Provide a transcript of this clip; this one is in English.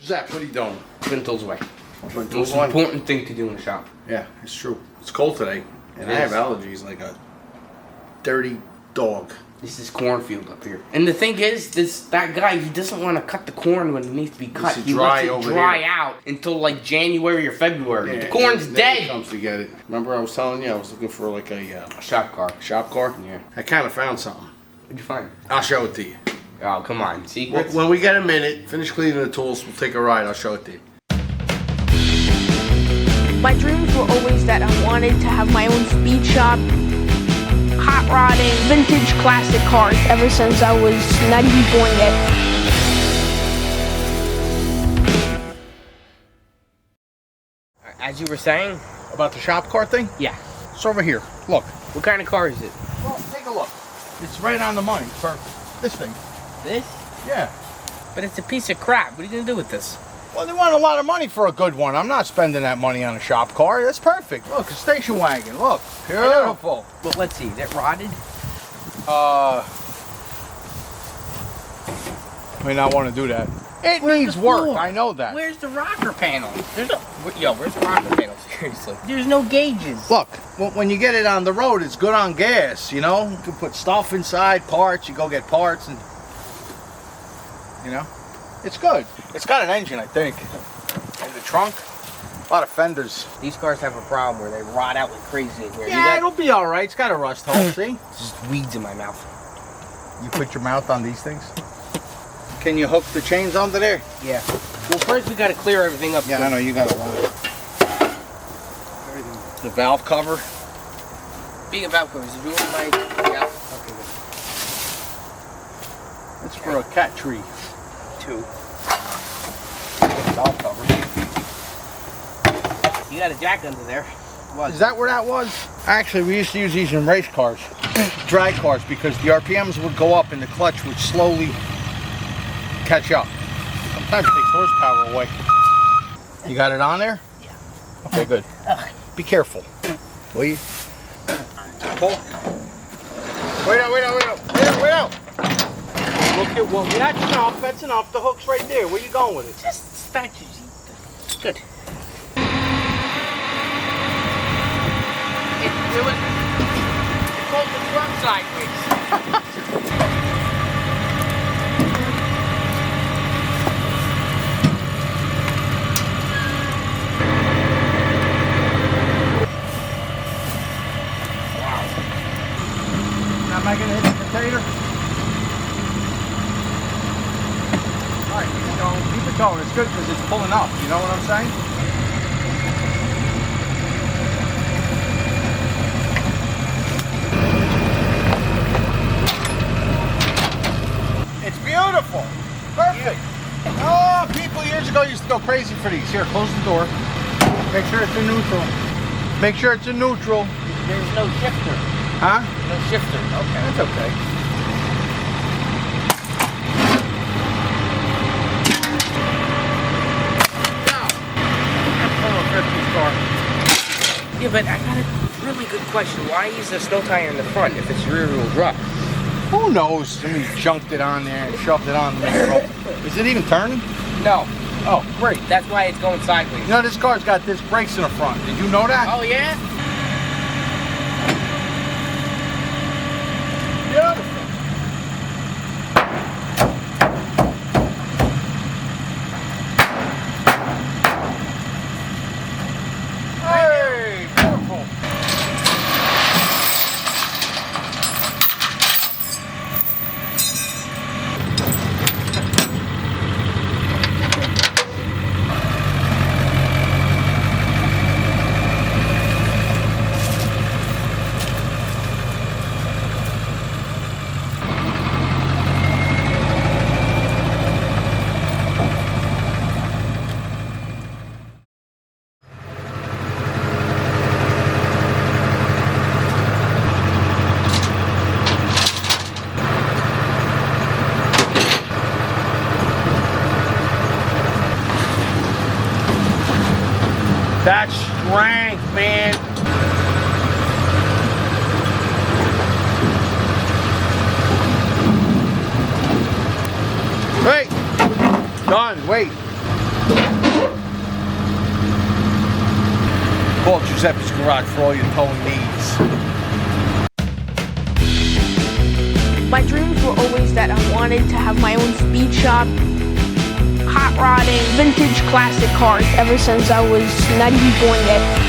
Zach, what are you doing? Putting tools away. Putting Most important thing to do in the shop. Yeah, it's true. It's cold today, and I have allergies like a dirty dog. This is cornfield up here. And the thing is, that guy, he doesn't want to cut the corn when it needs to be cut. He wants it to dry out until like January or February. Yeah, the corn's dead. He comes to get it. Remember I was telling you I was looking for like a shop car. Shop car? Yeah. I kind of found something. What'd you find? I'll show it to you. Oh, come on. Secrets? When we get a minute, finish cleaning the tools, we'll take a ride. I'll show it to you. My dreams were always that I wanted to have my own speed shop, hot rodding, vintage classic cars ever since I was not even born yet. As you were saying? About the shop car thing? Yeah. It's over here. Look. What kind of car is it? Well, take a look. It's right on the money for this thing. This? Yeah. But it's a piece of crap. What are you going to do with this? Well, they want a lot of money for a good one. I'm not spending that money on a shop car. That's perfect. Look, a station wagon. Look. Beautiful. Well, let's see. Is it rotted? May not want to do that. It needs work. I know that. Where's the rocker panel? Where's the rocker panel? Seriously. There's no gauges. Look, when you get it on the road, it's good on gas, you know? You can put stuff inside, parts. You go get parts and, you know? It's good. It's got an engine, I think. In the trunk. A lot of fenders. These cars have a problem where they rot out like crazy in here. Yeah, it'll be all right. It's got a rust hole, see? There's just weeds in my mouth. You put your mouth on these things? Can you hook the chains onto there? Yeah. Well, first we got to clear everything up. Yeah, I know. You got a lot. The valve cover. Speaking of valve covers, did you open my... Yeah. Okay, good. It's for a cat tree. 2. Valve cover. You got a jack under there. What? Is that where that was? Actually, we used to use these in race cars. Drag cars, because the RPMs would go up and the clutch would slowly catch up. Sometimes it takes horsepower away. You got it on there? Yeah. Okay, good. Be careful. Will you? Pull. Wait out. Look at what. That's enough. The hook's right there. Where you going with it? Just statues. Good. It pulled the front sideways. Am I going to hit the potato? Alright, keep it going. Keep it going. It's good because it's pulling up. You know what I'm saying? It's beautiful. Perfect. Yeah. Oh, people years ago used to go crazy for these. Here, close the door. Make sure it's in neutral. Make sure it's in neutral. There's no shifter. Huh? No shifter. Okay. That's okay. Yeah, but I got a really good question. Why use a snow tire in the front if it's rear-wheel drive? Who knows? Somebody junked it on there and shoved it on there. Is it even turning? No. Oh, great. That's why it's going sideways. You know, this car's got disc brakes in the front. Did you know that? Oh, yeah? Beautiful. Hey, beautiful. That's strength, man. Wait. Done. Wait. Call Giuseppe's Garage for all your towing needs. My dreams were always that I wanted to have my own speed shop, hot rodding, vintage classic cars ever since I was not even born yet.